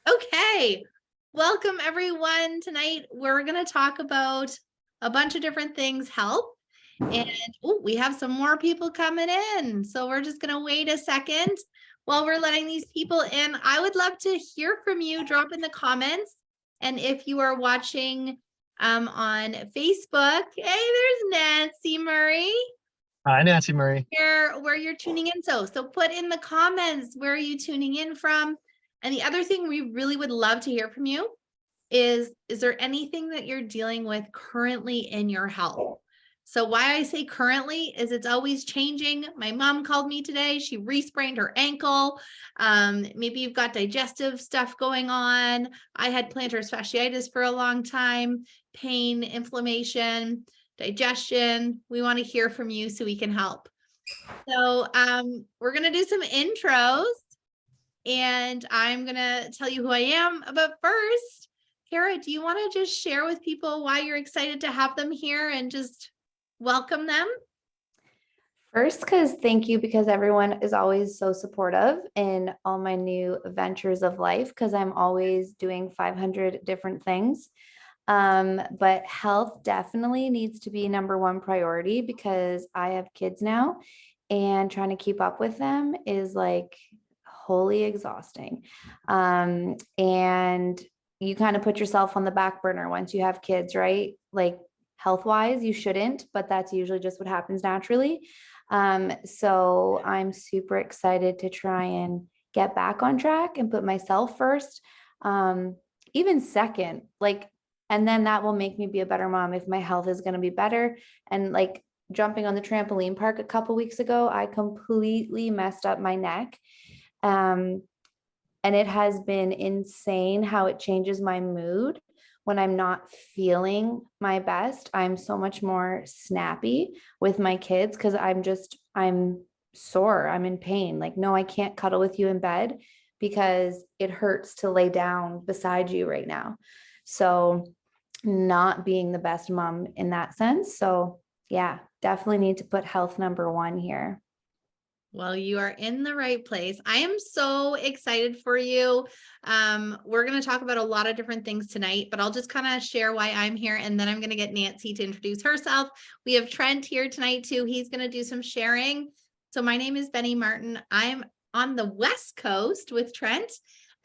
Okay, welcome everyone. Tonight we're going to talk about a bunch of different things, health, and we have some more people coming in. So we're just going to wait a second while we're letting these people in. I would love to hear from you. Drop in the comments. And if you are watching on Facebook, hey, there's Nancy Murray. Hi, Nancy Murray. Where you're tuning in. So put in the comments, where are you tuning in from? And the other thing we really would love to hear from you is there anything that you're dealing with currently in your health? So why I say currently is it's always changing. My mom called me today. She re-sprained her ankle. Maybe you've got digestive stuff going on. I had plantar fasciitis for a long time, pain, inflammation, digestion. We want to hear from you so we can help. So we're going to do some intros. And I'm going to tell you who I am. But first, Kara, do you want to just share with people why you're excited to have them here and just welcome them? First, thank you, because everyone is always so supportive in all my new ventures of life, because I'm always doing 500 different things. But health definitely needs to be number one priority, because I have kids now and trying to keep up with them is like wholly exhausting. And you kind of put yourself on the back burner once you have kids, right? Like health-wise, you shouldn't, but that's usually just what happens naturally. So I'm super excited to try and get back on track and put myself first, even second, and then that will make me be a better mom if my health is going to be better. And like jumping on the trampoline park a couple weeks ago, I completely messed up my neck. And it has been insane how it changes my mood when I'm not feeling my best. I'm so much more snappy with my kids because I'm sore. I'm in pain. Like, no, I can't cuddle with you in bed because it hurts to lay down beside you right now. So not being the best mom in that sense. So yeah, definitely need to put health number one here. Well, you are in the right place. I am so excited for you. We're going to talk about a lot of different things tonight, but I'll just kind of share why I'm here. And then I'm going to get Nancy to introduce herself. We have Trent here tonight too. He's going to do some sharing. So my name is Benny Martin. I'm on the West Coast with Trent.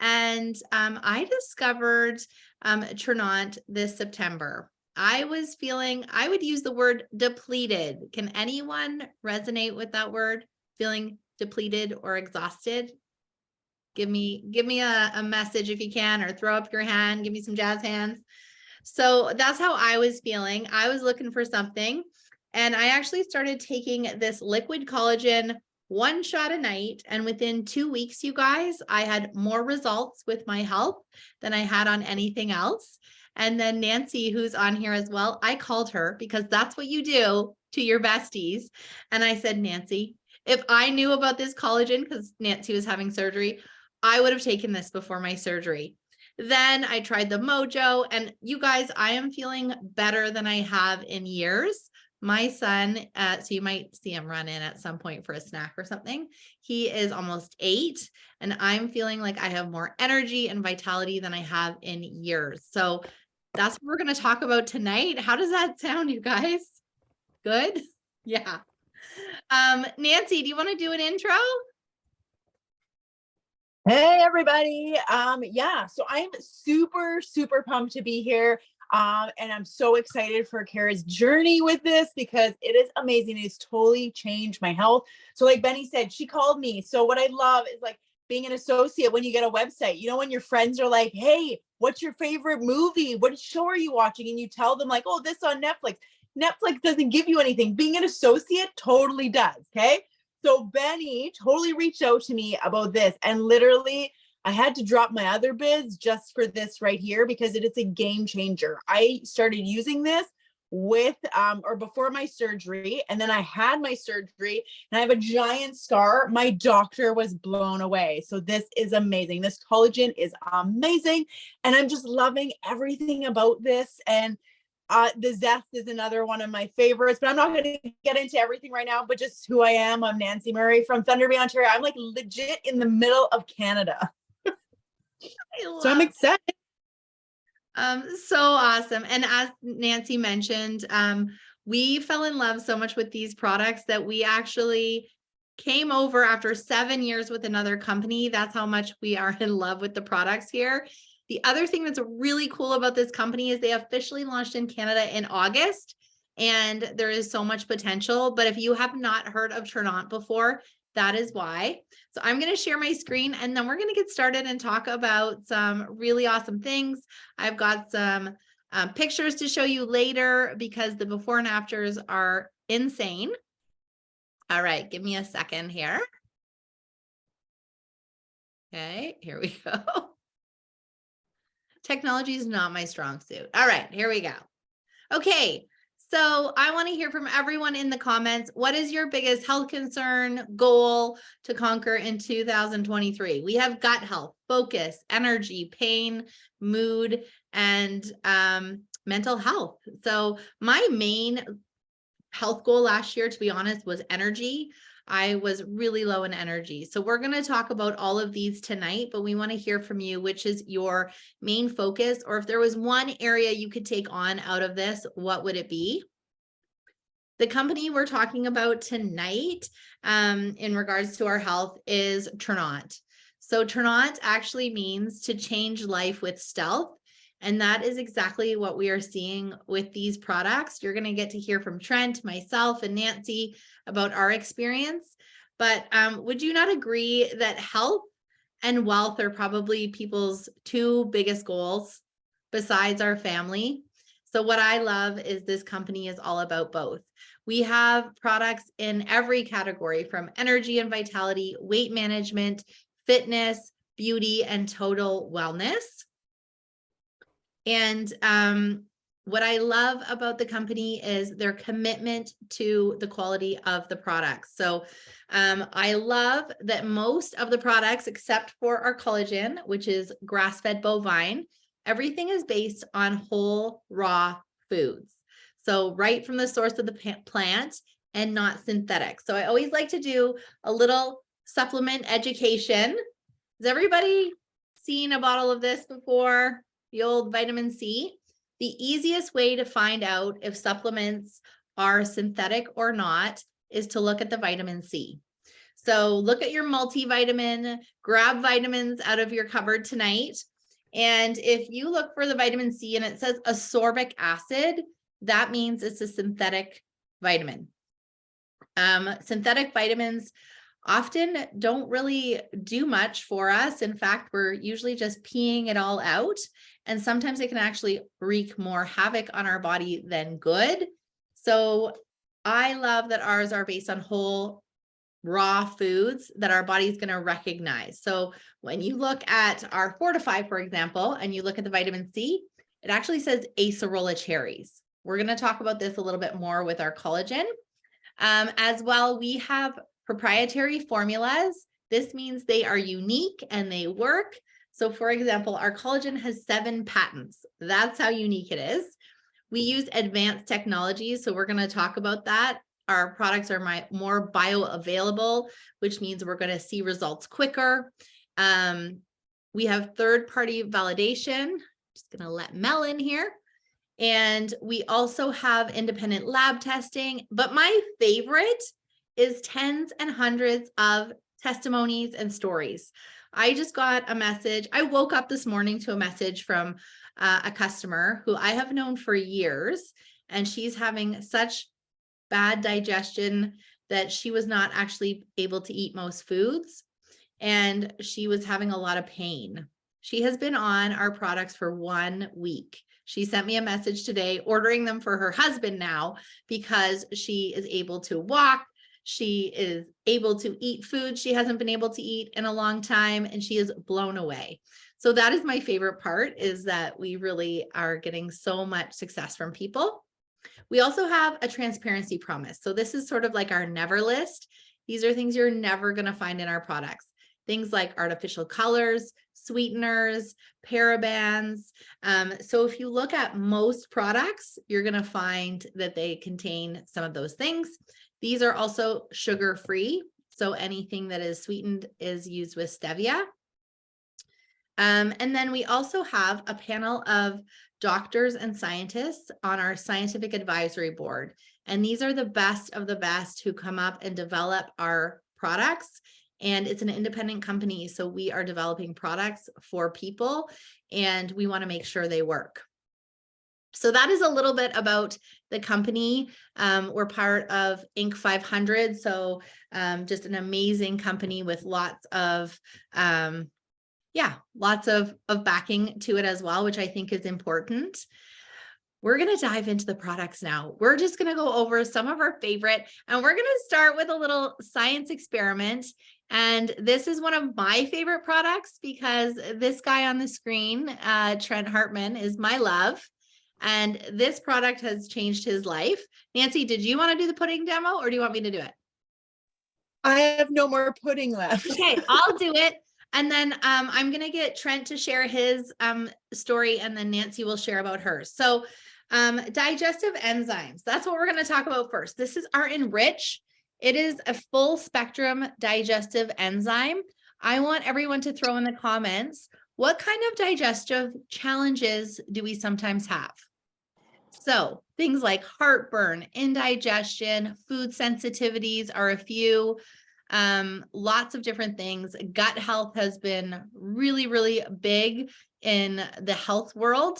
And I discovered Trenant this September. I was feeling, I would use the word depleted. Can anyone resonate with that word? Feeling depleted or exhausted? Give me a message if you can, or throw up your hand, give me some jazz hands. So that's how I was feeling. I was looking for something, and I actually started taking this liquid collagen, one shot a night. And within 2 weeks, you guys, I had more results with my health than I had on anything else. And then Nancy, who's on here as well, I called her because that's what you do to your besties. And I said, Nancy, if I knew about this collagen, because Nancy was having surgery, I would have taken this before my surgery. Then I tried the Mojo, and you guys, I am feeling better than I have in years. My son, so you might see him run in at some point for a snack or something. He is almost 8, and I'm feeling like I have more energy and vitality than I have in years. So that's what we're going to talk about tonight. How does that sound, you guys? Good? Yeah. Nancy, do you want to do an intro? Hey, everybody. Yeah, so I'm super pumped to be here. And I'm so excited for Kara's journey with this because it is amazing. It's totally changed my health. So like Benny said, she called me. So what I love is like being an associate when you get a website, you know, when your friends are like, hey, what's your favorite movie? What show are you watching? And you tell them like, oh, this on Netflix. Netflix doesn't give you anything. Being an associate totally does. Okay. So Benny totally reached out to me about this, and literally I had to drop my other bids just for this right here because it is a game changer. I started using this with or before my surgery, and then I had my surgery and I have a giant scar. My doctor was blown away. So this is amazing. This collagen is amazing, and I'm just loving everything about this. And The Zest is another one of my favorites, but I'm not going to get into everything right now, but just who I am. I'm Nancy Murray from Thunder Bay, Ontario. I'm like legit in the middle of Canada. So I'm excited. So awesome. And as Nancy mentioned, we fell in love so much with these products that we actually came over after 7 years with another company. That's how much we are in love with the products here. The other thing that's really cool about this company is they officially launched in Canada in August, and there is so much potential. But if you have not heard of Trinont before, that is why. So I'm going to share my screen and then we're going to get started and talk about some really awesome things. I've got some pictures to show you later because the before and afters are insane. All right, give me a second here. Okay, here we go. Technology is not my strong suit. All right, here we go. Okay, so I want to hear from everyone in the comments. What is your biggest health concern, goal to conquer in 2023? We have gut health, focus, energy, pain, mood, and mental health. So my main health goal last year, to be honest, was energy. I was really low in energy. So we're going to talk about all of these tonight, but we want to hear from you, which is your main focus, or if there was one area you could take on out of this, what would it be? The company we're talking about tonight in regards to our health is Trinont. So Trinont actually means to change life with stealth. And that is exactly what we are seeing with these products. You're going to get to hear from Trent, myself, and Nancy about our experience. But would you not agree that health and wealth are probably people's two biggest goals besides our family? So what I love is this company is all about both. We have products in every category from energy and vitality, weight management, fitness, beauty, and total wellness. And what I love about the company is their commitment to the quality of the products. So I love that most of the products, except for our collagen, which is grass-fed bovine, everything is based on whole raw foods. So right from the source of the plant and not synthetic. So I always like to do a little supplement education. Has everybody seen a bottle of this before? The old vitamin C. The easiest way to find out if supplements are synthetic or not is to look at the vitamin C. So look at your multivitamin, grab vitamins out of your cupboard tonight. And if you look for the vitamin C and it says ascorbic acid, that means it's a synthetic vitamin. Synthetic vitamins often don't really do much for us. In fact, we're usually just peeing it all out. And sometimes it can actually wreak more havoc on our body than good. So I love that ours are based on whole raw foods that our body is going to recognize. So when you look at our Fortify, for example, and you look at the vitamin C, it actually says acerola cherries. We're going to talk about this a little bit more with our collagen. As well, we have proprietary formulas. This means they are unique and they work. So for example, our collagen has 7 patents. That's how unique it is. We use advanced technologies. So we're going to talk about that. Our products are more bioavailable, which means we're going to see results quicker. We have third-party validation. Just going to let Mel in here. And we also have independent lab testing. But my favorite is tens and hundreds of testimonies and stories. I just got a message. I woke up this morning to a message from a customer who I have known for years, and she's having such bad digestion that she was not actually able to eat most foods, and she was having a lot of pain. She has been on our products for 1 week. She sent me a message today ordering them for her husband now because she is able to walk. She is able to eat food she hasn't been able to eat in a long time, and she is blown away. So that is my favorite part, is that we really are getting so much success from people. We also have a transparency promise. So this is sort of like our never list. These are things you're never going to find in our products. Things like artificial colors, sweeteners, parabens. So if you look at most products, you're going to find that they contain some of those things. These are also sugar-free. So anything that is sweetened is used with stevia. And then we also have a panel of doctors and scientists on our scientific advisory board. And these are the best of the best who come up and develop our products. And it's an independent company. So we are developing products for people and we want to make sure they work. So that is a little bit about the company. We're part of Inc. 500. So just an amazing company with lots of backing to it as well, which I think is important. We're going to dive into the products now. We're just going to go over some of our favorite, and we're going to start with a little science experiment. And this is one of my favorite products because this guy on the screen, Trent Hartman, is my love. And this product has changed his life. Nancy, did you want to do the pudding demo or do you want me to do it? I have no more pudding left. Okay, I'll do it. And then I'm going to get Trent to share his story, and then Nancy will share about hers. So digestive enzymes, that's what we're going to talk about first. This is our Enrich. It is a full spectrum digestive enzyme. I want everyone to throw in the comments, what kind of digestive challenges do we sometimes have? So things like heartburn, indigestion, food sensitivities are a few. Lots of different things. Gut health has been really, really big in the health world.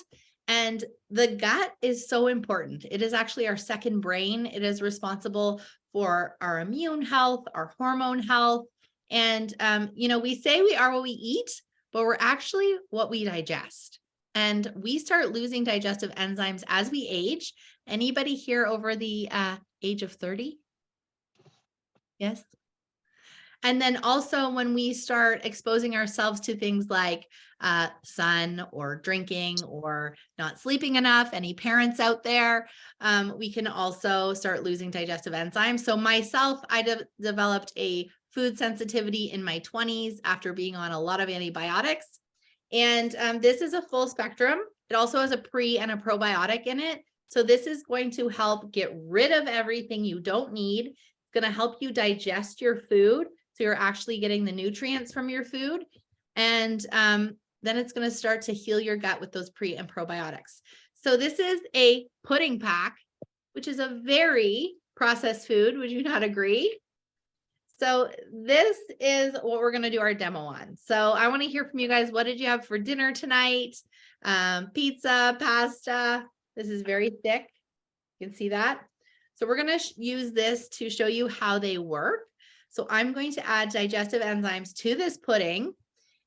And the gut is so important. It is actually our second brain. It is responsible for our immune health, our hormone health. And, we say we are what we eat, but we're actually what we digest. And we start losing digestive enzymes as we age. Anybody here over the age of 30? Yes. And then also when we start exposing ourselves to things like sun or drinking or not sleeping enough, any parents out there, we can also start losing digestive enzymes. So myself, I developed a food sensitivity in my 20s after being on a lot of antibiotics. And this is a full spectrum. It also has a pre and a probiotic in it. So this is going to help get rid of everything you don't need. It's going to help you digest your food. So you're actually getting the nutrients from your food. And then it's going to start to heal your gut with those pre and probiotics. So this is a pudding pack, which is a very processed food. Would you not agree? So this is what we're going to do our demo on. So I want to hear from you guys. What did you have for dinner tonight? Pizza, pasta. This is very thick. You can see that. So we're going to use this to show you how they work. So I'm going to add digestive enzymes to this pudding.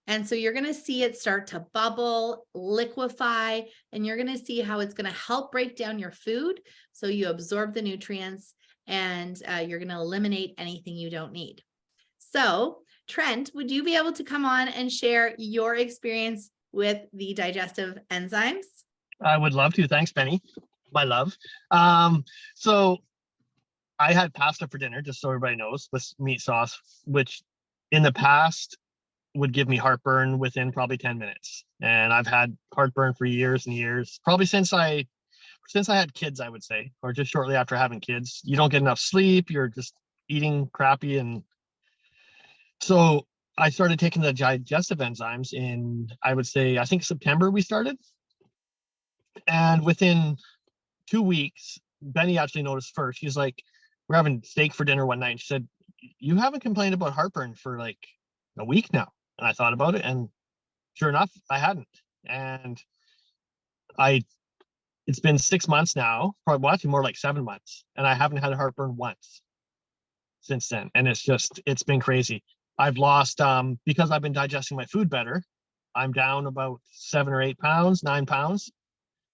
And so you're going to see it start to bubble, liquefy, and you're going to see how it's going to help break down your food. So you absorb the nutrients and you're going to eliminate anything you don't need. So Trent, would you be able to come on and share your experience with the digestive enzymes? I would love to. Thanks, Benny. My love. So I had pasta for dinner, just so everybody knows, with meat sauce, which in the past would give me heartburn within probably 10 minutes. And I've had heartburn for years and years, probably since I had kids, I would say, or just shortly after having kids. You don't get enough sleep, you're just eating crappy. And so I started taking the digestive enzymes in, I would say, I think September we started. And within 2 weeks, Benny actually noticed first. He's like, we're having steak for dinner one night. And she said, you haven't complained about heartburn for like a week now. And I thought about it, and sure enough, I hadn't. And it's been 6 months now, probably actually more like 7 months, and I haven't had heartburn once since then. And it's been crazy. I've lost, because I've been digesting my food better, I'm down about 7 or 8 pounds, 9 pounds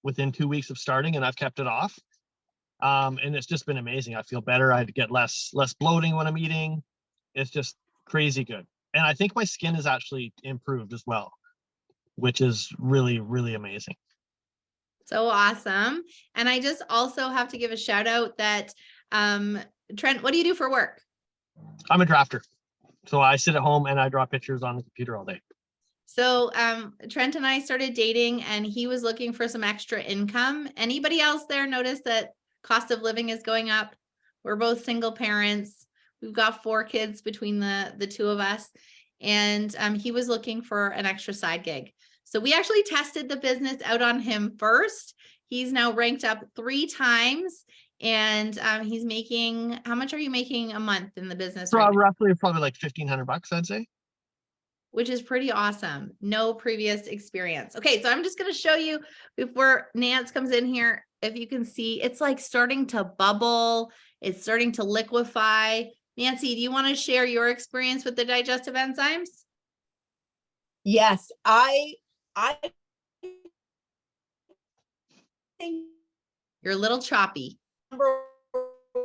within 2 weeks of starting, and I've kept it off. And it's just been amazing. I feel better. I get less bloating when I'm eating. It's just crazy good. And I think my skin has actually improved as well, which is really, really amazing. So awesome. And I just also have to give a shout out that, Trent, what do you do for work? I'm a drafter. So I sit at home and I draw pictures on the computer all day. So Trent and I started dating and he was looking for some extra income. Anybody else there notice that cost of living is going up? We're both single parents. We've got 4 kids between the two of us. And he was looking for an extra side gig. So we actually tested the business out on him first. He's now ranked up 3 times. And he's making, how much are you making a month in the business right now? Roughly probably like $1,500, I'd say. Which is pretty awesome. No previous experience. Okay, so I'm just going to show you before Nance comes in here. If you can see, it's like starting to bubble. It's starting to liquefy. Nancy, do you want to share your experience with the digestive enzymes? Yes, I think You're a little choppy. number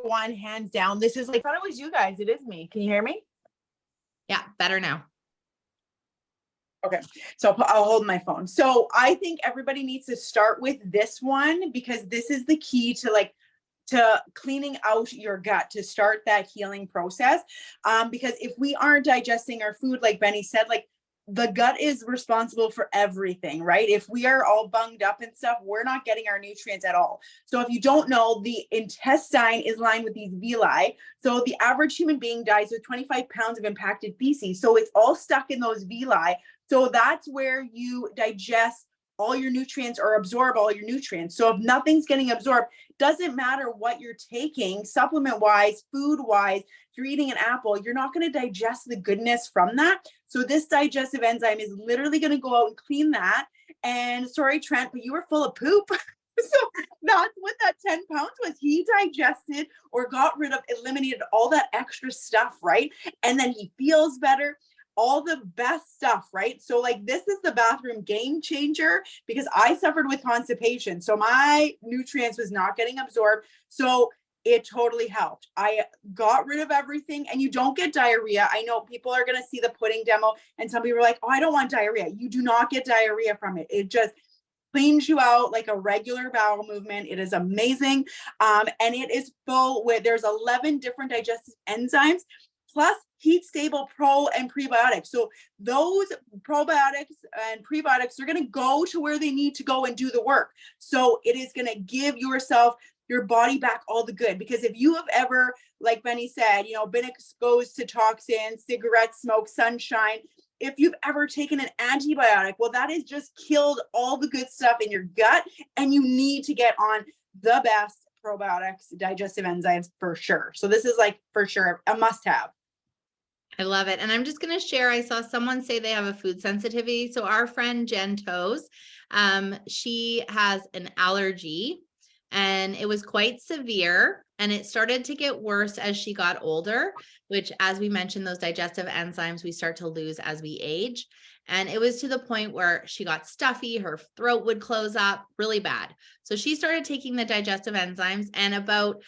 one, hands down. This is like, I thought it was you guys. It is me. Can you hear me? Yeah, better now. Okay, so I'll hold my phone. So I think everybody needs to start with this one because this is the key to cleaning out your gut, to start that healing process. Because if we aren't digesting our food, like Benny said, like the gut is responsible for everything, right? If we are all bunged up and stuff, we're not getting our nutrients at all. So if you don't know, the intestine is lined with these villi. So the average human being dies with 25 pounds of impacted feces. So it's all stuck in those villi. So that's where you digest all your nutrients or absorb all your nutrients. So if nothing's getting absorbed, doesn't matter what you're taking, supplement wise, food wise, if you're eating an apple, you're not going to digest the goodness from that. So this digestive enzyme is literally going to go out and clean that. And sorry, Trent, but you were full of poop. So that's what that 10 pounds was. He digested or got rid of, eliminated all that extra stuff, right? And then he feels better. All the best stuff, right? So like this is the bathroom game changer because I suffered with constipation. So my nutrients was not getting absorbed. So it totally helped. I got rid of everything and you don't get diarrhea. I know people are going to see the pudding demo and some people are like, oh, I don't want diarrhea. You do not get diarrhea from it. It just cleans you out like a regular bowel movement. It is amazing. And it is full with, there's 11 different digestive enzymes. Plus heat stable pro and prebiotics. So those probiotics and prebiotics are going to go to where they need to go and do the work. So it is going to give your body back all the good. Because if you have ever, like Benny said, been exposed to toxins, cigarette smoke, sunshine, if you've ever taken an antibiotic, well, that has just killed all the good stuff in your gut. And you need to get on the best probiotics, digestive enzymes for sure. So this is like for sure a must have. I love it. And I'm just going to share, I saw someone say they have a food sensitivity. So our friend Jen Toes, she has an allergy and it was quite severe and it started to get worse as she got older, which as we mentioned, those digestive enzymes we start to lose as we age. And it was to the point where she got stuffy, her throat would close up really bad. So she started taking the digestive enzymes and about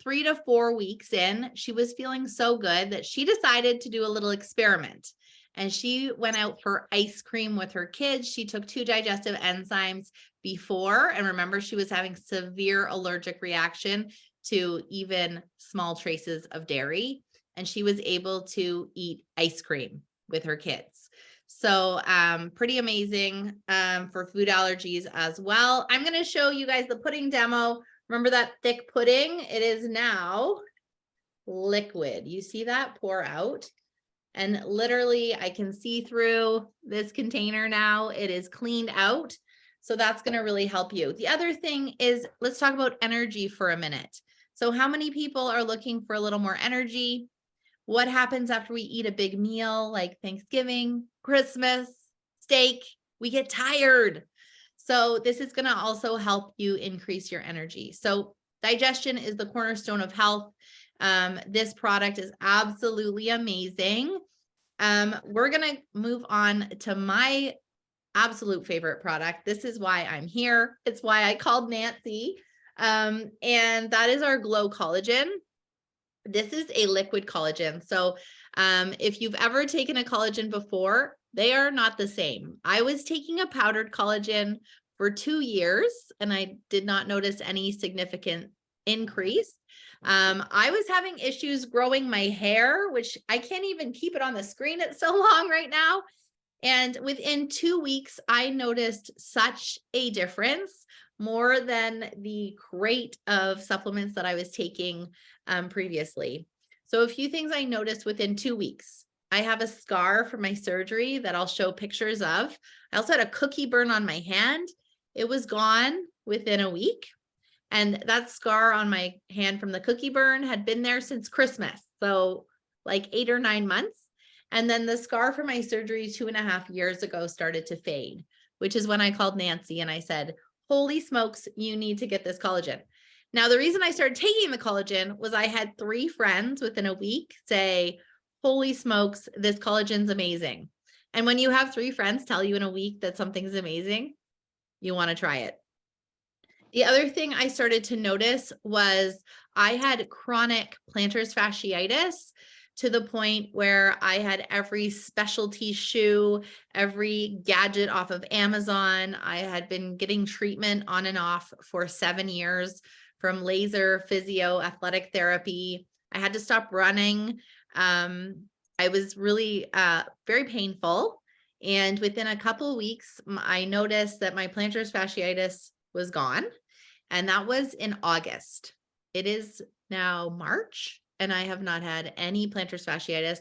3 to 4 weeks in, she was feeling so good that she decided to do a little experiment. And she went out for ice cream with her kids. She took 2 digestive enzymes before. And remember, she was having severe allergic reaction to even small traces of dairy. And she was able to eat ice cream with her kids. So pretty amazing for food allergies as well. I'm going to show you guys the pudding demo. Remember that thick pudding? It is now liquid. You see that pour out? And literally I can see through this container now. It is cleaned out. So that's going to really help you. The other thing is, let's talk about energy for a minute. So how many people are looking for a little more energy? What happens after we eat a big meal like Thanksgiving, Christmas, steak? We get tired. So this is going to also help you increase your energy. So digestion is the cornerstone of health. This product is absolutely amazing. We're going to move on to my absolute favorite product. This is why I'm here. It's why I called Nancy. And that is our Glow Collagen. This is a liquid collagen. So if you've ever taken a collagen before, they are not the same. I was taking a powdered collagen for 2 years and I did not notice any significant increase. I was having issues growing my hair, which I can't even keep it on the screen. It's so long right now. And within 2 weeks, I noticed such a difference, more than the crate of supplements that I was taking previously. So a few things I noticed within 2 weeks. I have a scar from my surgery that I'll show pictures of. I also had a cookie burn on my hand. It was gone within a week. And that scar on my hand from the cookie burn had been there since Christmas. So like 8 or 9 months. And then the scar from my surgery 2.5 years ago started to fade, which is when I called Nancy and I said, holy smokes, you need to get this collagen. Now, the reason I started taking the collagen was I had 3 friends within a week say, holy smokes, this collagen's amazing. And when you have 3 friends tell you in a week that something's amazing, you want to try it. The other thing I started to notice was I had chronic plantar fasciitis to the point where I had every specialty shoe, every gadget off of Amazon. I had been getting treatment on and off for 7 years, from laser, physio, athletic therapy. I had to stop running. I was really very painful. And within a couple of weeks, I noticed that my plantar fasciitis was gone. And that was in August. It is now March, and I have not had any plantar fasciitis.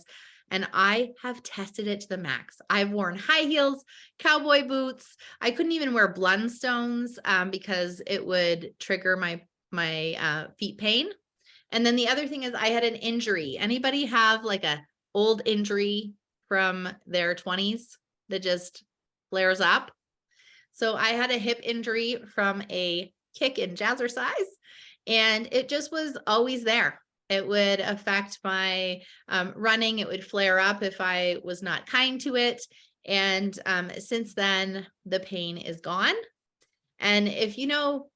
And I have tested it to the max. I've worn high heels, cowboy boots. I couldn't even wear Blundstones because it would trigger my feet pain. And then the other thing is I had an injury. Anybody have like a old injury from their 20s that just flares up? So I had a hip injury from a kick in jazzercise, and it just was always there. It would affect my running. It would flare up if I was not kind to it. And since then, the pain is gone. And if you know,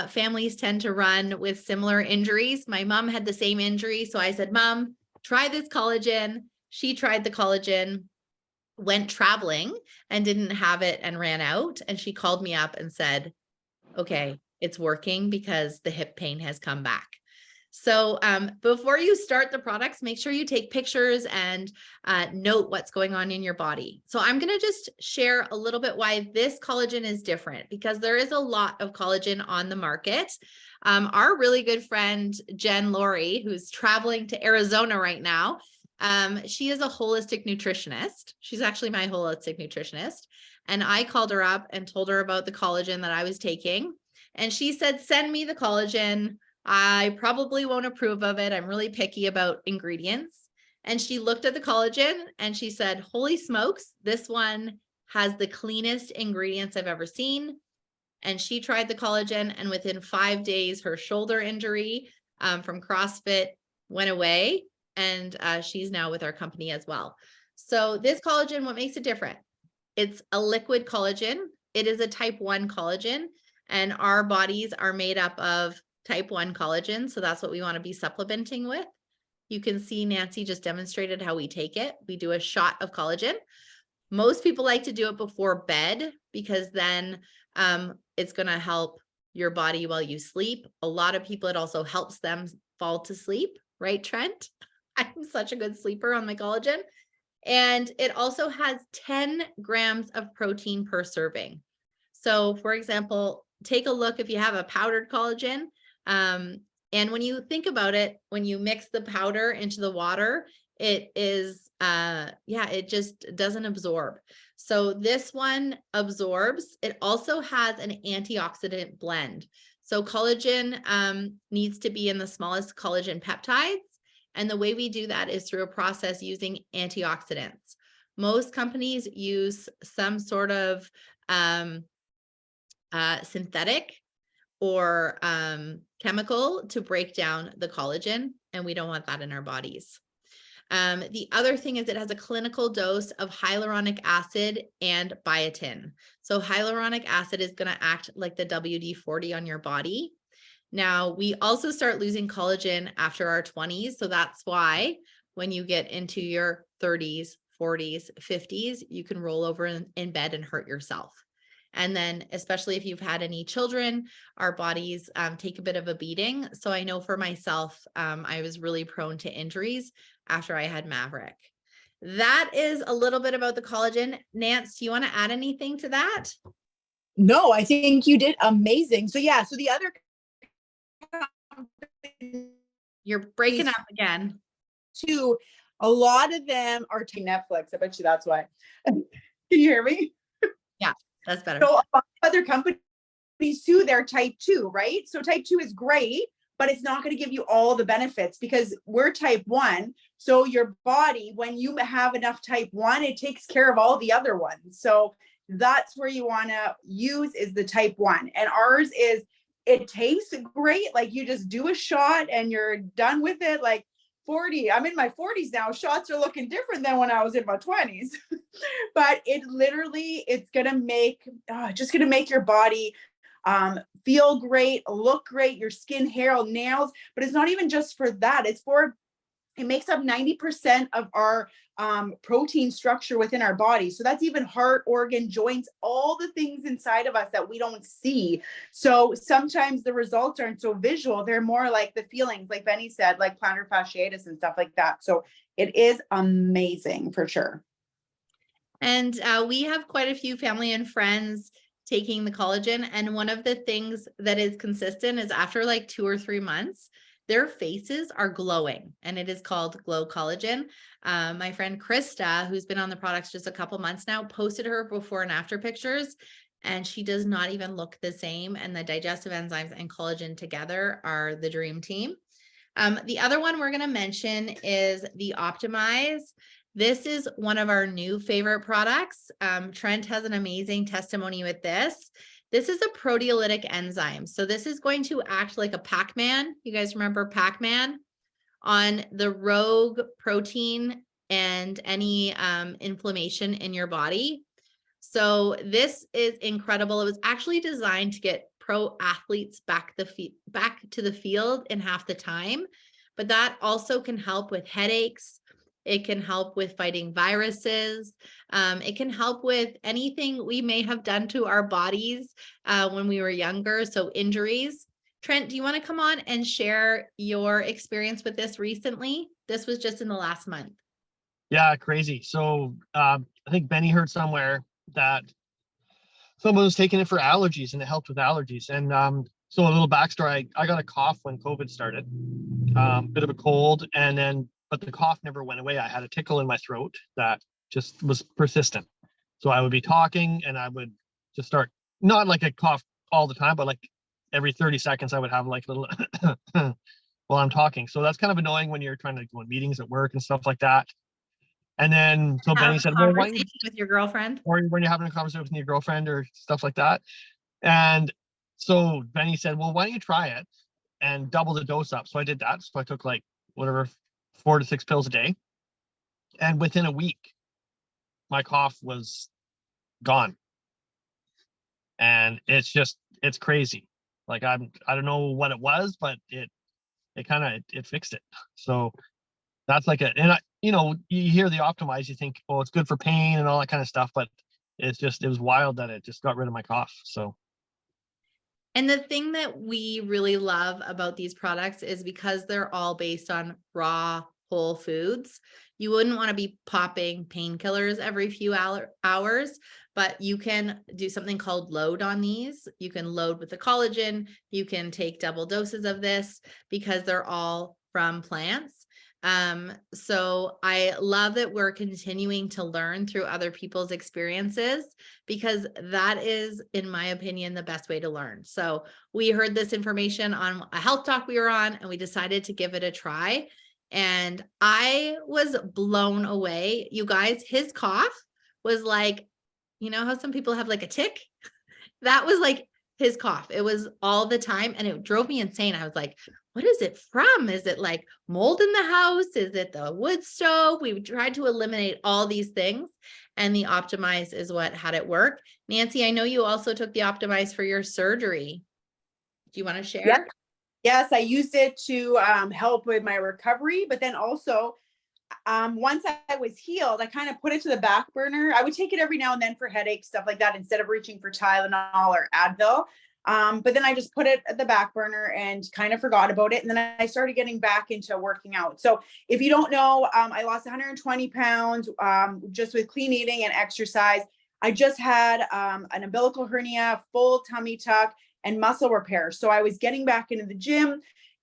families tend to run with similar injuries. My mom had the same injury. So I said, Mom, try this collagen. She tried the collagen, went traveling and didn't have it and ran out. And she called me up and said, okay, it's working because the hip pain has come back. So before you start the products, make sure you take pictures and note what's going on in your body. So I'm going to just share a little bit why this collagen is different, because there is a lot of collagen on the market. Our really good friend, Jen Laurie, who's traveling to Arizona right now, she is a holistic nutritionist. She's actually my holistic nutritionist. And I called her up and told her about the collagen that I was taking. And she said, send me the collagen. I probably won't approve of it. I'm really picky about ingredients. And she looked at the collagen and she said, holy smokes, this one has the cleanest ingredients I've ever seen. And she tried the collagen, and within 5 days, her shoulder injury from CrossFit went away. And she's now with our company as well. So this collagen, what makes it different? It's a liquid collagen. It is a type 1 collagen, and our bodies are made up of type 1 collagen. So that's what we want to be supplementing with. You can see Nancy just demonstrated how we take it. We do a shot of collagen. Most people like to do it before bed because then it's going to help your body while you sleep. A lot of people, it also helps them fall to sleep, right, Trent? I'm such a good sleeper on my collagen. And it also has 10 grams of protein per serving. So for example, take a look if you have a powdered collagen. And when you think about it, when you mix the powder into the water, it is, it just doesn't absorb. So this one absorbs. It also has an antioxidant blend. So collagen needs to be in the smallest collagen peptides. And the way we do that is through a process using antioxidants. Most companies use some sort of synthetic or chemical to break down the collagen, and we don't want that in our bodies. The other thing is it has a clinical dose of hyaluronic acid and biotin. So hyaluronic acid is going to act like the WD-40 on your body. Now, we also start losing collagen after our 20s. So that's why when you get into your 30s, 40s, 50s, you can roll over in bed and hurt yourself. And then, especially if you've had any children, our bodies take a bit of a beating. So I know for myself, I was really prone to injuries after I had Maverick. that is a little bit about the collagen. Nance, do you want to add anything to that? No, I think you did amazing. So yeah, so the other You're breaking up again. too, a lot of them are Netflix. I bet you that's why. Can you hear me? Yeah, that's better. So a lot of other companies too, they're type 2, right? So type 2 is great, but it's not going to give you all the benefits because we're type 1. So your body, when you have enough type 1, it takes care of all the other ones. So that's where you want to use is the type 1. And ours is, it tastes great. Like you just do a shot and you're done with it. Like 40, I'm in my 40s now. Shots are looking different than when I was in my 20s. But it literally, it's going to make, just going to make your body feel great, look great, your skin, hair, nails. But it's not even just for that. It makes up 90% of our protein structure within our body. So that's even heart, organ, joints, all the things inside of us that we don't see. So sometimes the results aren't so visual. They're more like the feelings, like Benny said, like plantar fasciitis and stuff like that. So it is amazing for sure. And we have quite a few family and friends taking the collagen. And one of the things that is consistent is after like 2 or 3 months, their faces are glowing, and it is called Glow Collagen. My friend Krista, who's been on the products just a couple months now, posted her before and after pictures, and she does not even look the same. And the digestive enzymes and collagen together are the dream team. The other one we're going to mention is the Optimize. This is one of our new favorite products. Trent has an amazing testimony with this. This is a proteolytic enzyme. So this is going to act like a Pac-Man. You guys remember Pac-Man? On the rogue protein and any inflammation in your body. So this is incredible. It was actually designed to get pro athletes back to the field in half the time, but that also can help with headaches. It can help with fighting viruses. It can help with anything we may have done to our bodies when we were younger. So injuries. Trent, do you want to come on and share your experience with this recently? This was just in the last month. Yeah, crazy. So I think Benny heard somewhere that someone was taking it for allergies and it helped with allergies. And so a little backstory, I got a cough when COVID started, bit of a cold, but the cough never went away. I had a tickle in my throat that just was persistent. So I would be talking and I would just start, not like a cough all the time, but like every 30 seconds I would have like a little while I'm talking. So that's kind of annoying when you're trying to go in meetings at work and stuff like that. And then so Benny said, well, why with your girlfriend, or when you're having a conversation with your girlfriend or stuff like that. And so Benny said, well, why don't you try it and double the dose up? So I did that. So I took like whatever 4 to 6 pills a day. And within a week, my cough was gone. And it's crazy. Like I don't know what it was, but it fixed it. So that's like you hear the Optimize, you think, oh, it's good for pain and all that kind of stuff, but it was wild that it just got rid of my cough. So. And the thing that we really love about these products is because they're all based on raw whole foods. You wouldn't want to be popping painkillers every few hours, but you can do something called load on these. You can load with the collagen. You can take double doses of this because they're all from plants. So I love that we're continuing to learn through other people's experiences, because that is, in my opinion, the best way to learn. So we heard this information on a health talk we were on, and we decided to give it a try. And I was blown away. You guys, his cough was like, you know how some people have like a tick? That was like his cough. It was all the time, and it drove me insane. I was like, what is it from? Is it like mold in the house? Is it the wood stove? We tried to eliminate all these things, and the Optimize is what had it work. Nancy, I know you also took the Optimize for your surgery. Do you want to share? Yep. Yes, I used it to help with my recovery, but then also once I was healed, I kind of put it to the back burner. I would take it every now and then for headaches, stuff like that, instead of reaching for Tylenol or Advil. But then I just put it at the back burner and kind of forgot about it. And then I started getting back into working out. So if you don't know, I lost 120 pounds just with clean eating and exercise. I just had an umbilical hernia, full tummy tuck, and muscle repair. So I was getting back into the gym.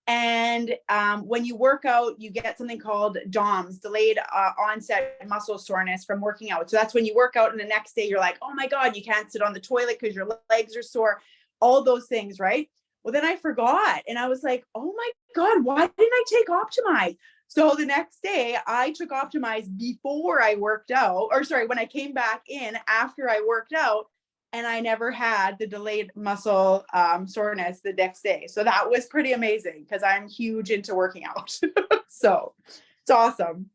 And when you work out, you get something called DOMS, delayed onset muscle soreness from working out. So that's when you work out and the next day you're like, oh my God, you can't sit on the toilet because your legs are sore, all those things, right? Well, then I forgot. And I was like, oh my God, why didn't I take Optimize? So the next day I took Optimize before I worked out, or sorry, when I came back in after I worked out, and I never had the delayed muscle soreness the next day. So that was pretty amazing because I'm huge into working out. So it's awesome.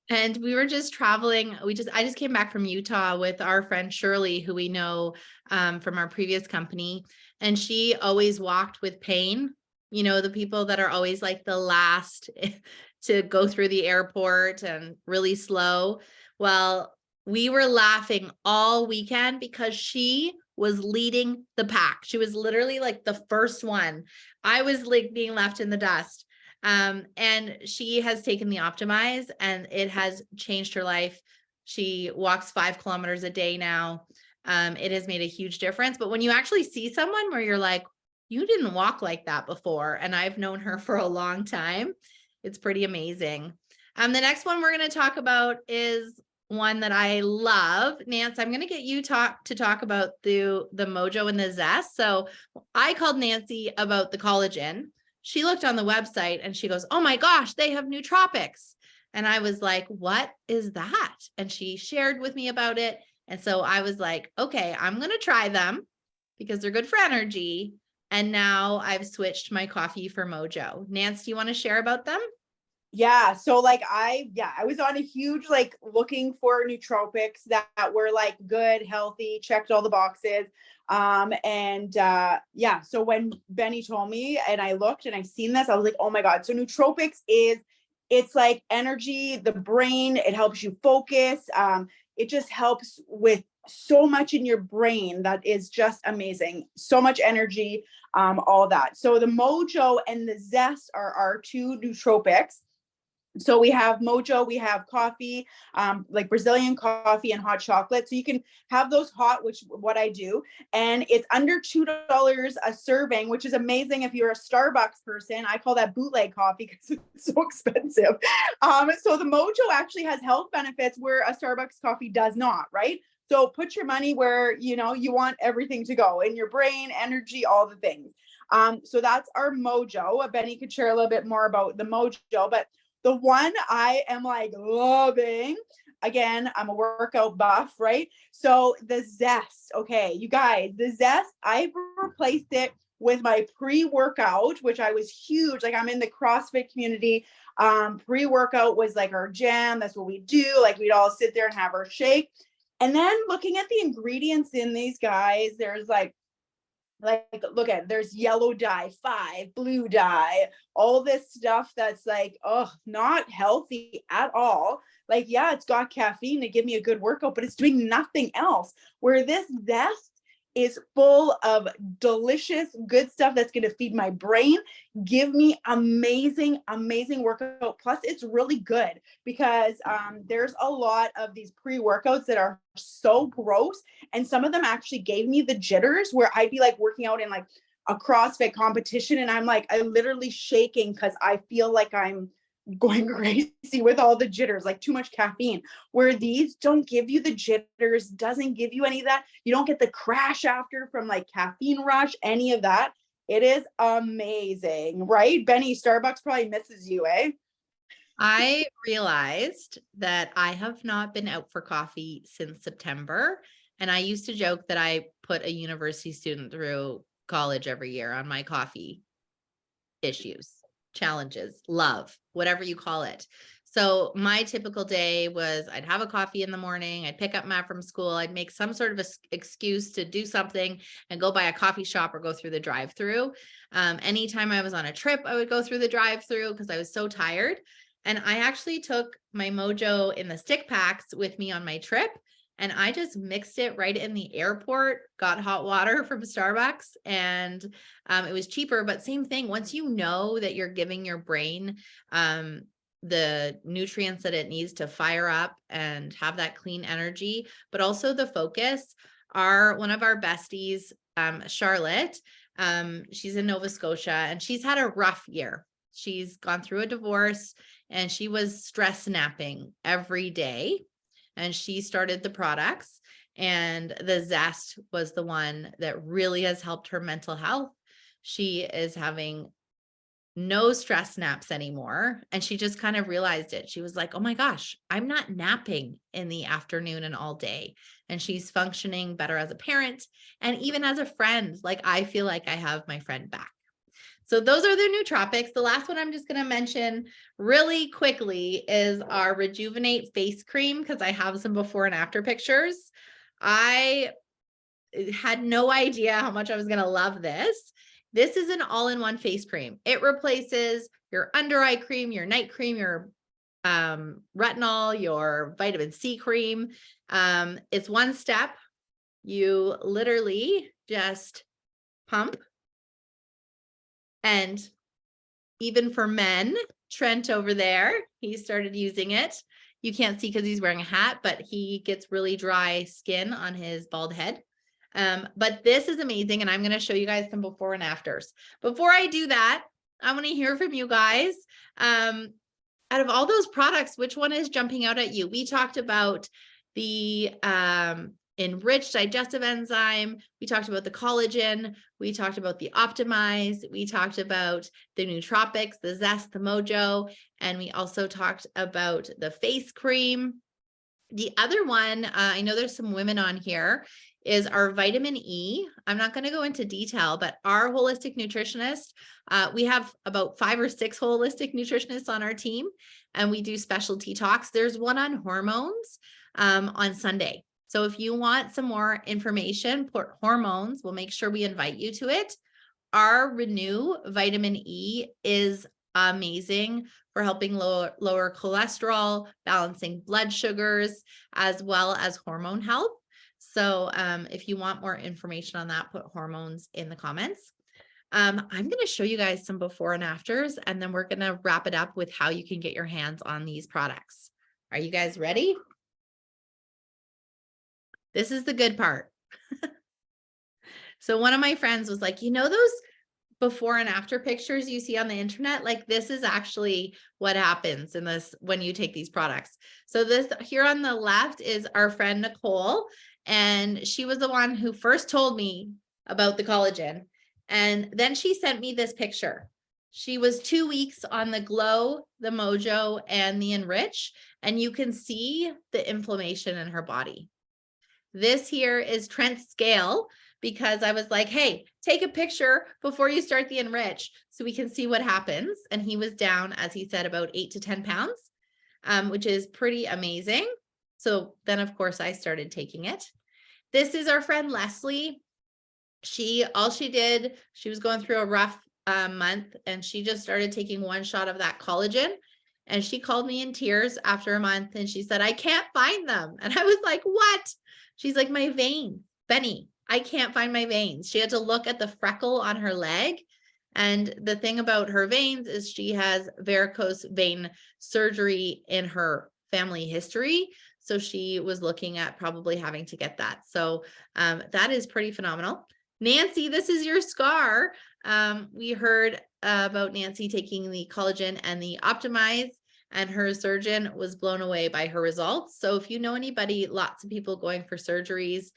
And we were just traveling. I just came back from Utah with our friend Shirley, who we know from our previous company. And she always walked with pain. You know, the people that are always like the last to go through the airport and really slow. Well, we were laughing all weekend because she was leading the pack. She was literally like the first one. I was like being left in the dust. And she has taken the Optimize and it has changed her life. She walks 5 kilometers a day now. It has made a huge difference. But when you actually see someone where you're like, you didn't walk like that before, and I've known her for a long time, it's pretty amazing. The next one we're going to talk about is one that I love. Nance, I'm going to get you to talk about the Mojo and the Zest. So I called Nancy about the collagen. She looked on the website and she goes, oh my gosh, they have nootropics. And I was like, what is that? And she shared with me about it. And so I was like, okay, I'm going to try them because they're good for energy. And now I've switched my coffee for Mojo. Nance, do you want to share about them? Yeah. So like I was on a huge, like looking for nootropics that were like good, healthy, checked all the boxes. So when Benny told me and I looked and I seen this, I was like, oh my God. So nootropics it's like energy, the brain, it helps you focus. It just helps with so much in your brain that is just amazing. So much energy, all that. So the Mojo and the Zest are our 2 nootropics. So we have Mojo, we have coffee, like Brazilian coffee and hot chocolate. So you can have those hot, which what I do. And it's under $2 a serving, which is amazing if you're a Starbucks person. I call that bootleg coffee because it's so expensive. So the Mojo actually has health benefits where a Starbucks coffee does not, right? So put your money where, you know, you want everything to go in your brain, energy, all the things. So that's our Mojo. Benny could share a little bit more about the Mojo, but the one I am like loving, again, I'm a workout buff, right? So the Zest, okay, you guys, the Zest, I've replaced it with my pre-workout, which I was huge. Like I'm in the CrossFit community. Pre-workout was like our jam. That's what we do. Like we'd all sit there and have our shake. And then looking at the ingredients in these guys, there's like look at, there's yellow dye 5, blue dye, all this stuff that's like, oh, not healthy at all. Like, yeah, it's got caffeine to give me a good workout, but it's doing nothing else. Where this Zest is full of delicious, good stuff that's going to feed my brain, give me amazing, amazing workout. Plus, it's really good because there's a lot of these pre-workouts that are so gross. And some of them actually gave me the jitters where I'd be like working out in like a CrossFit competition. And I'm like, I literally shaking because I feel like I'm going crazy with all the jitters, like too much caffeine, where these don't give you the jitters, doesn't give you any of that. You don't get the crash after from like caffeine rush, any of that. It is amazing, right? Benny, Starbucks probably misses you, eh? I realized that I have not been out for coffee since September. And I used to joke that I put a university student through college every year on my coffee issues, challenges, love, whatever you call it. So my typical day was I'd have a coffee in the morning, I'd pick up Matt from school, I'd make some sort of a excuse to do something and go by a coffee shop or go through the drive-through. Anytime I was on a trip, I would go through the drive-through because I was so tired. And I actually took my Mojo in the stick packs with me on my trip. And I just mixed it right in the airport, got hot water from Starbucks, and it was cheaper, but same thing. Once you know that you're giving your brain the nutrients that it needs to fire up and have that clean energy, but also the focus, one of our besties, Charlotte, she's in Nova Scotia, and she's had a rough year. She's gone through a divorce, and she was stress napping every day. And she started the products, and the Zest was the one that really has helped her mental health. She is having no stress naps anymore. And she just kind of realized it. She was like, oh my gosh, I'm not napping in the afternoon and all day. And she's functioning better as a parent and even as a friend. Like, I feel like I have my friend back. So those are the nootropics. The last one I'm just going to mention really quickly is our Rejuvenate face cream, because I have some before and after pictures. I had no idea how much I was going to love this. This is an all-in-one face cream. It replaces your under eye cream, your night cream, your retinol, your vitamin C cream. It's one step. You literally just pump. And even for men, Trent over there, he started using it. You can't see because he's wearing a hat, but he gets really dry skin on his bald head. But this is amazing. And I'm going to show you guys some before and afters. Before I do that, I want to hear from you guys. Out of all those products, which one is jumping out at you? We talked about the enriched digestive enzyme. We talked about the collagen. We talked about the Optimize. We talked about the nootropics, the Zest, the Mojo, and we also talked about the face cream. The other one, I know there's some women on here, is our vitamin E. I'm not going to go into detail, but our holistic nutritionist, we have about 5 or 6 holistic nutritionists on our team, and we do specialty talks. There's one on hormones on Sunday. So if you want some more information for hormones, we'll make sure we invite you to it. Our Renew vitamin E is amazing for helping lower cholesterol, balancing blood sugars, as well as hormone health. So if you want more information on that, put hormones in the comments. I'm going to show you guys some before and afters, and then we're going to wrap it up with how you can get your hands on these products. Are you guys ready? This is the good part. So one of my friends was like, you know, those before and after pictures you see on the internet, like this is actually what happens in this when you take these products. So this here on the left is our friend Nicole, and she was the one who first told me about the collagen. And then she sent me this picture. She was 2 weeks on the Glow, the Mojo, and the Enrich, and you can see the inflammation in her body. This here is Trent's scale, because I was like, hey, take a picture before you start the Enrich so we can see what happens. And he was down, as he said, about 8 to 10 pounds, which is pretty amazing. So then, of course, I started taking it. This is our friend Leslie. All she did, she was going through a rough month, and she just started taking 1 shot of that collagen. And she called me in tears after a month, and she said, I can't find them. And I was like, what? She's like, my vein, Benny, I can't find my veins. She had to look at the freckle on her leg. And the thing about her veins is she has varicose vein surgery in her family history. So she was looking at probably having to get that. So that is pretty phenomenal. Nancy, this is your scar. We heard about Nancy taking the collagen and the Optimize, and her surgeon was blown away by her results. So if you know anybody, lots of people going for surgeries,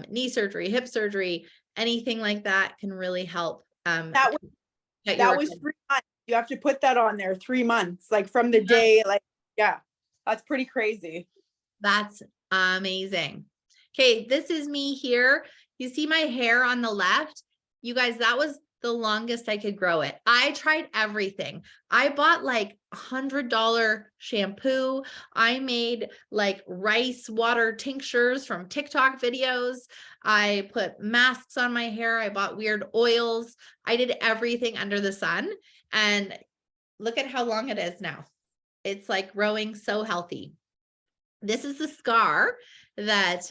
knee surgery, hip surgery, anything like that can really help. That was 3 months. You have to put that on there, 3 months, like from the day, like, yeah, that's pretty crazy. That's amazing. Okay, this is me here. You see my hair on the left? You guys, that was the longest I could grow it. I tried everything. I bought like $100 shampoo. I made like rice water tinctures from TikTok videos. I put masks on my hair. I bought weird oils. I did everything under the sun. And look at how long it is now. It's like growing so healthy. This is the scar. that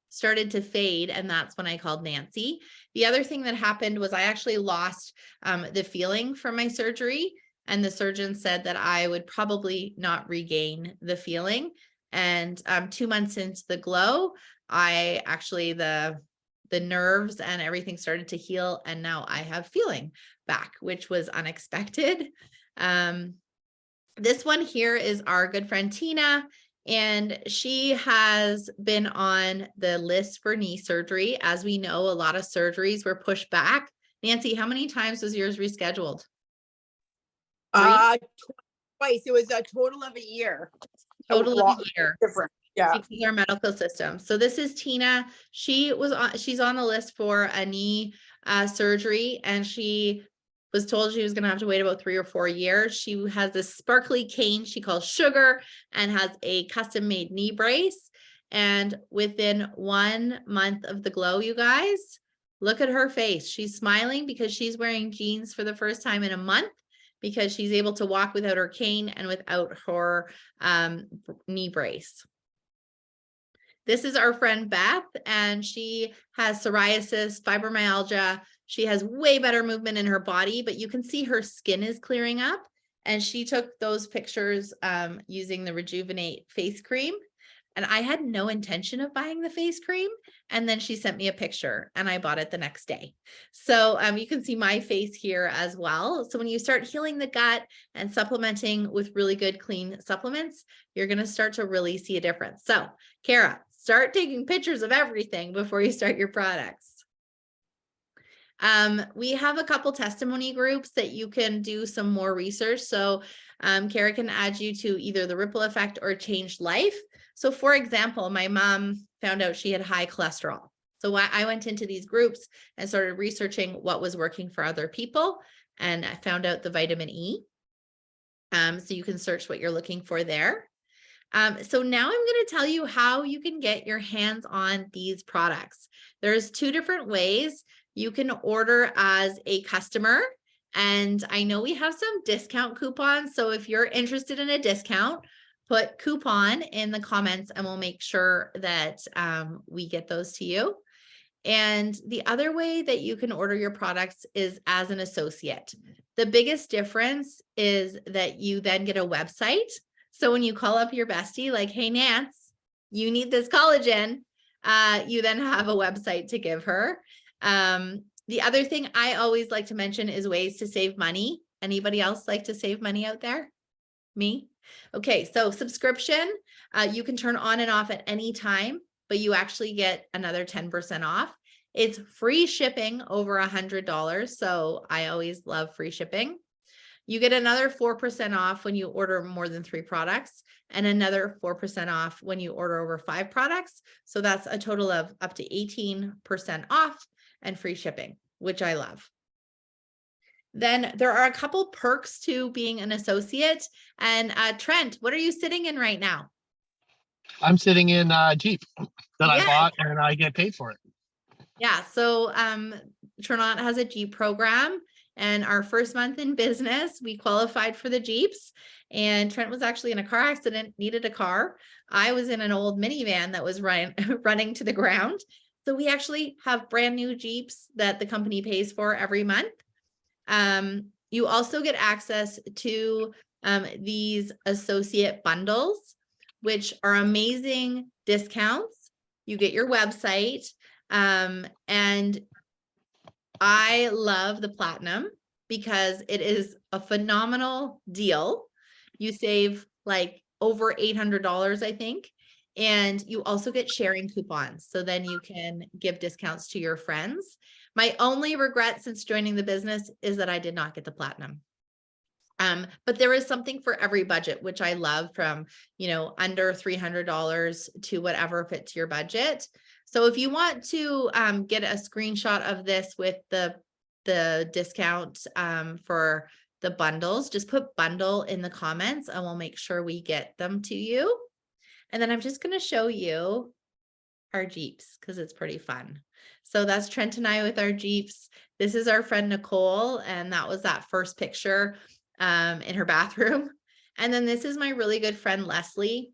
started to fade, and that's when I called Nancy. The other thing that happened was I actually lost the feeling from my surgery, and the surgeon said that I would probably not regain the feeling. And 2 months into the glow, I actually the nerves and everything started to heal, and now I have feeling back, which was unexpected. This one here is our good friend Tina, and she has been on the list for knee surgery. As we know, a lot of surgeries were pushed back. Nancy, how many times was yours rescheduled? Twice. It was a total of a year. Total of a year. Different. Yeah. Because our medical system. So this is Tina. She's on the list for a knee surgery, and she was told she was going to have to wait about 3 or 4 years. She has this sparkly cane she calls Sugar and has a custom made knee brace. And within 1 month of the glow, you guys, look at her face. She's smiling because she's wearing jeans for the first time in a month, because she's able to walk without her cane and without her knee brace. This is our friend Beth, and she has psoriasis, fibromyalgia. She has way better movement in her body, but you can see her skin is clearing up. And she took those pictures using the Rejuvenate face cream. And I had no intention of buying the face cream. And then she sent me a picture and I bought it the next day. So you can see my face here as well. So when you start healing the gut and supplementing with really good, clean supplements, you're going to start to really see a difference. So Kara, start taking pictures of everything before you start your products. We have a couple testimony groups that you can do some more research. So Kara can add you to either the Ripple Effect or Changed Life. So for example, my mom found out she had high cholesterol. So I went into these groups and started researching what was working for other people. And I found out the vitamin E. So you can search what you're looking for there. So now I'm going to tell you how you can get your hands on these products. There's 2 different ways. You can order as a customer, and I know we have some discount coupons. So if you're interested in a discount, put coupon in the comments and we'll make sure that we get those to you. And the other way that you can order your products is as an associate. The biggest difference is that you then get a website. So when you call up your bestie, like, hey, Nance, you need this collagen, you then have a website to give her. The other thing I always like to mention is ways to save money. Anybody else like to save money out there? Me? Okay, so subscription, you can turn on and off at any time, but you actually get another 10% off. It's free shipping over $100. So I always love free shipping. You get another 4% off when you order more than 3 products, and another 4% off when you order over 5 products. So that's a total of up to 18% off and free shipping, which I love. Then there are a couple perks to being an associate. And Trent, what are you sitting in right now? I'm sitting in a Jeep that I Yeah. bought and I get paid for it. Yeah, so Trinont has a Jeep program, and our first month in business, we qualified for the Jeeps, and Trent was actually in a car accident, needed a car. I was in an old minivan that was running to the ground. So we actually have brand new Jeeps that the company pays for every month. You also get access to these associate bundles, which are amazing discounts. You get your website, and I love the platinum because it is a phenomenal deal. You save like over $800, I think. And you also get sharing coupons. So then you can give discounts to your friends. My only regret since joining the business is that I did not get the platinum. But there is something for every budget, which I love, from, under $300 to whatever fits your budget. So if you want to get a screenshot of this with the discount for the bundles, just put bundle in the comments and we'll make sure we get them to you. And then I'm just going to show you our Jeeps because it's pretty fun. So that's Trent and I with our Jeeps. This is our friend Nicole, and that was that first picture in her bathroom. And then this is my really good friend Leslie.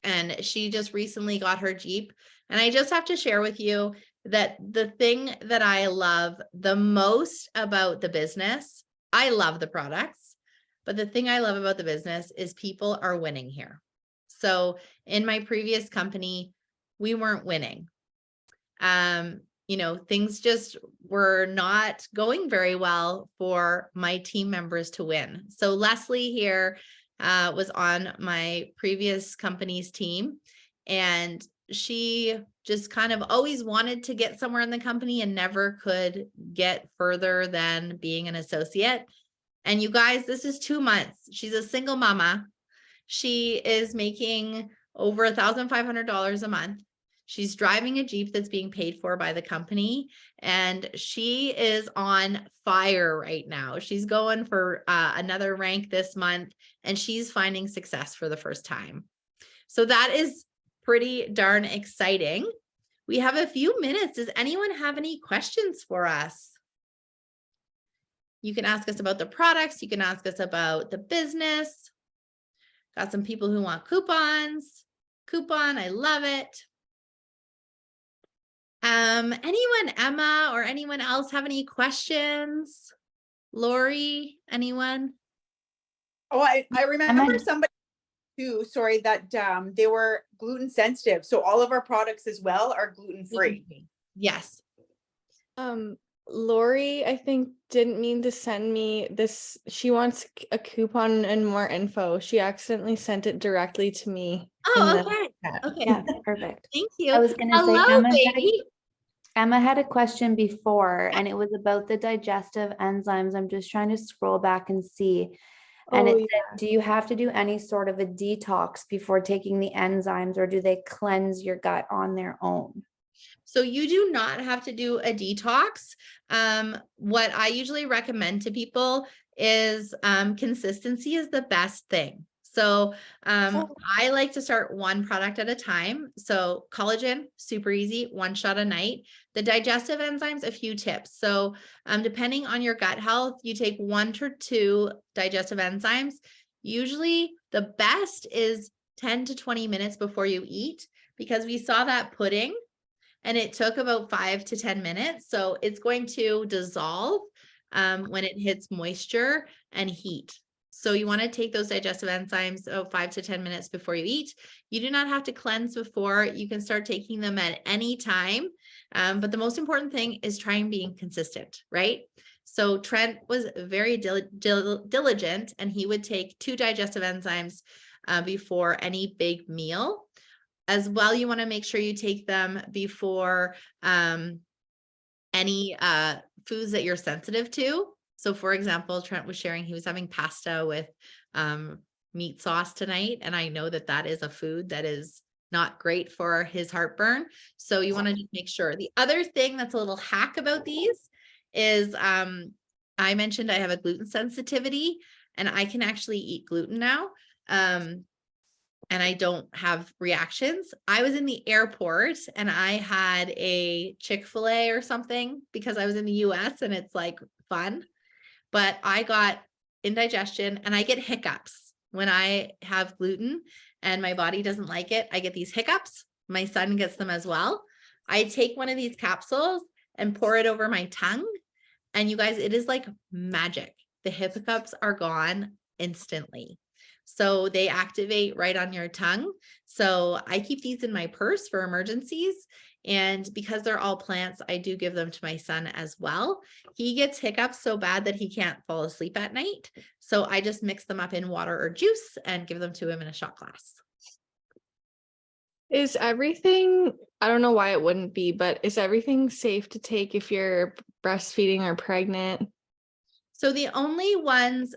and she just recently got her Jeep. And I just have to share with you that the thing that I love the most about the business, I love the products, but the thing I love about the business is people are winning here. So in my previous company, we weren't winning. Things just were not going very well for my team members to win. So Leslie here was on my previous company's team, and she just kind of always wanted to get somewhere in the company and never could get further than being an associate. And you guys, this is 2 months. She's a single mama. She is making over $1,500 a month. She's driving a Jeep that's being paid for by the company, and she is on fire right now. She's going for another rank this month, and she's finding success for the first time. So that is pretty darn exciting. We have a few minutes. Does anyone have any questions for us? You can ask us about the products. You can ask us about the business. Got some people who want coupons. Coupon, I love it. Anyone, Emma or anyone else have any questions? Lori, anyone? Oh, I remember Emma. somebody too, sorry, that they were gluten sensitive. So all of our products as well are gluten free. Yes. Lori, I think, didn't mean to send me this. She wants a coupon and more info. She accidentally sent it directly to me. Oh, in the okay. chat. Okay. Yeah, perfect. Thank you. I was going to say, Hello, baby. Emma had a question before, and it was about the digestive enzymes. I'm just trying to scroll back and see. And Oh, it said, do you have to do any sort of a detox before taking the enzymes, or do they cleanse your gut on their own? So you do not have to do a detox. What I usually recommend to people is consistency is the best thing. So I like to start one product at a time. So collagen, super easy, one shot a night. The digestive enzymes, a few tips. So depending on your gut health, you take 1 to 2 digestive enzymes. Usually the best is 10 to 20 minutes before you eat, because we saw that pudding and it took about 5 to 10 minutes. So it's going to dissolve when it hits moisture and heat. So you want to take those digestive enzymes 5 to 10 minutes before you eat. You do not have to cleanse before. You can start taking them at any time. But the most important thing is trying being consistent, right? So Trent was very diligent, and he would take 2 digestive enzymes before any big meal. As well, you want to make sure you take them before any foods that you're sensitive to. So for example, Trent was sharing he was having pasta with meat sauce tonight. And I know that that is a food that is not great for his heartburn. So you want to just make sure. The other thing that's a little hack about these is I mentioned I have a gluten sensitivity, and I can actually eat gluten now. And I don't have reactions. I was in the airport and I had a Chick-fil-A or something because I was in the US and it's like fun, but I got indigestion and I get hiccups when I have gluten and my body doesn't like it. I get these hiccups. My son gets them as well. I take one of these capsules and pour it over my tongue. And you guys, it is like magic. The hiccups are gone instantly. So they activate right on your tongue. So I keep these in my purse for emergencies. And because they're all plants, I do give them to my son as well. He gets hiccups so bad that he can't fall asleep at night. So I just mix them up in water or juice and give them to him in a shot glass. Is everything, I don't know why it wouldn't be, but is everything safe to take if you're breastfeeding or pregnant? So the only ones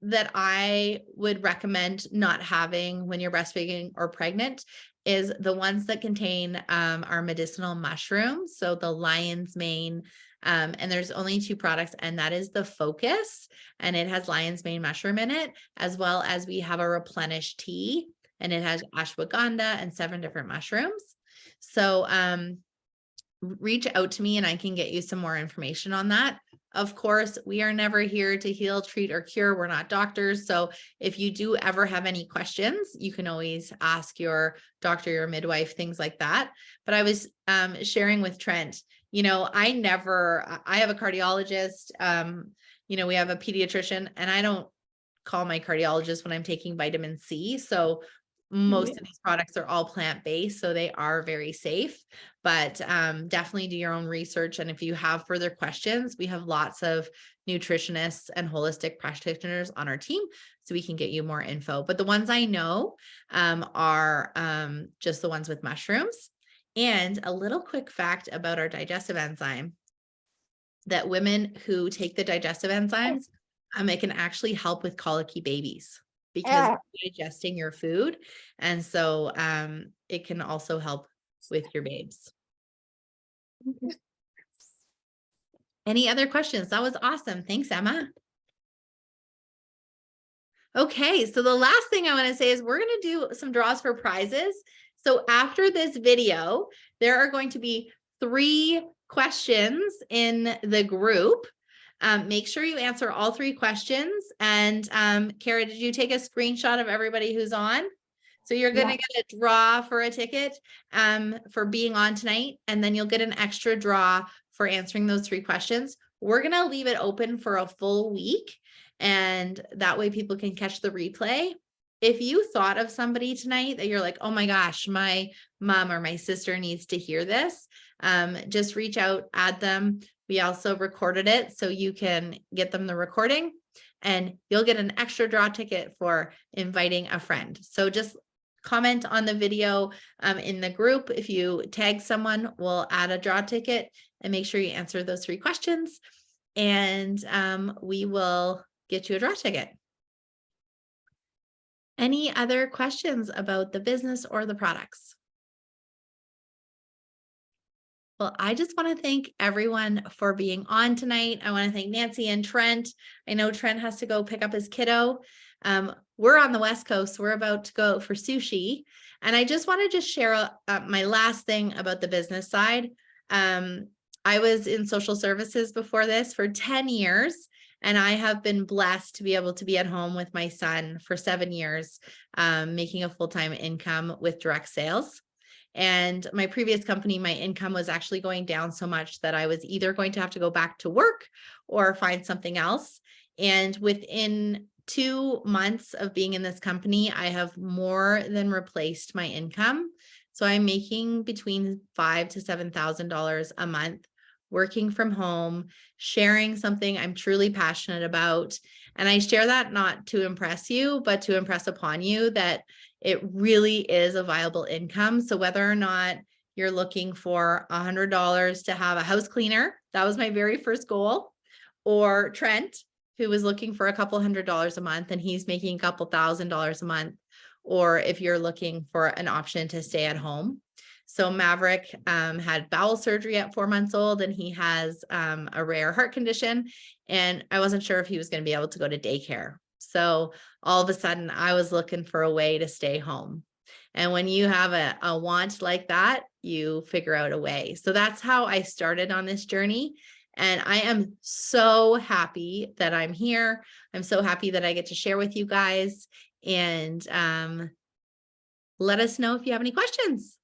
that I would recommend not having when you're breastfeeding or pregnant is the ones that contain our medicinal mushrooms. So the lion's mane, and there's only 2 products, and that is the Focus, and it has lion's mane mushroom in it, as well as we have a Replenish tea, and it has ashwagandha and 7 different mushrooms. So reach out to me and I can get you some more information on that. Of course, we are never here to heal, treat, or cure. We're not doctors. So if you do ever have any questions, you can always ask your doctor, your midwife, things like that. But I was sharing with Trent, you know, I have a cardiologist, you know, we have a pediatrician, and I don't call my cardiologist when I'm taking vitamin C. So most of these products are all plant-based, so they are very safe, but definitely do your own research. And if you have further questions, we have lots of nutritionists and holistic practitioners on our team, so we can get you more info. But the ones I know are just the ones with mushrooms. And a little quick fact about our digestive enzyme, that women who take the digestive enzymes, it can actually help with colicky babies, because it's digesting your food. And so it can also help with your babes. Any other questions? That was awesome. Thanks, Emma. Okay, so the last thing I want to say is we're going to do some draws for prizes. So after this video, there are going to be 3 questions in the group. Make sure you answer all 3 questions. And Kara, did you take a screenshot of everybody who's on? So you're going to get a draw for a ticket for being on tonight, and then you'll get an extra draw for answering those 3 questions. We're going to leave it open for a full week, and that way people can catch the replay. If you thought of somebody tonight that you're like, oh my gosh, my mom or my sister needs to hear this, just reach out, add them. We also recorded it, so you can get them the recording, and you'll get an extra draw ticket for inviting a friend. So just comment on the video in the group. If you tag someone, we'll add a draw ticket, and make sure you answer those 3 questions, and we will get you a draw ticket. Any other questions about the business or the products? Well, I just want to thank everyone for being on tonight. I want to thank Nancy and Trent. I know Trent has to go pick up his kiddo. We're on the West Coast. We're about to go for sushi. And I just want to share my last thing about the business side. I was in social services before this for 10 years. And I have been blessed to be able to be at home with my son for 7 years, making a full-time income with direct sales. And my previous company, my income was actually going down so much that I was either going to have to go back to work or find something else. And within 2 months of being in this company, I have more than replaced my income. So I'm making between $5,000 to $7,000 a month, working from home, sharing something I'm truly passionate about. And I share that not to impress you, but to impress upon you that it really is a viable income. So whether or not you're looking for $100 to have a house cleaner, that was my very first goal, or Trent, who was looking for a couple $100s a month and he's making a couple $1,000s a month, or if you're looking for an option to stay at home. So Maverick had bowel surgery at 4 months old, and he has a rare heart condition, and I wasn't sure if he was going to be able to go to daycare. So all of a sudden I was looking for a way to stay home. And when you have a want like that, you figure out a way. So that's how I started on this journey. And I am so happy that I'm here. I'm so happy that I get to share with you guys, and let us know if you have any questions.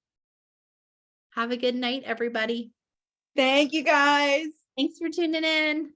Have a good night, everybody. Thank you, guys. Thanks for tuning in.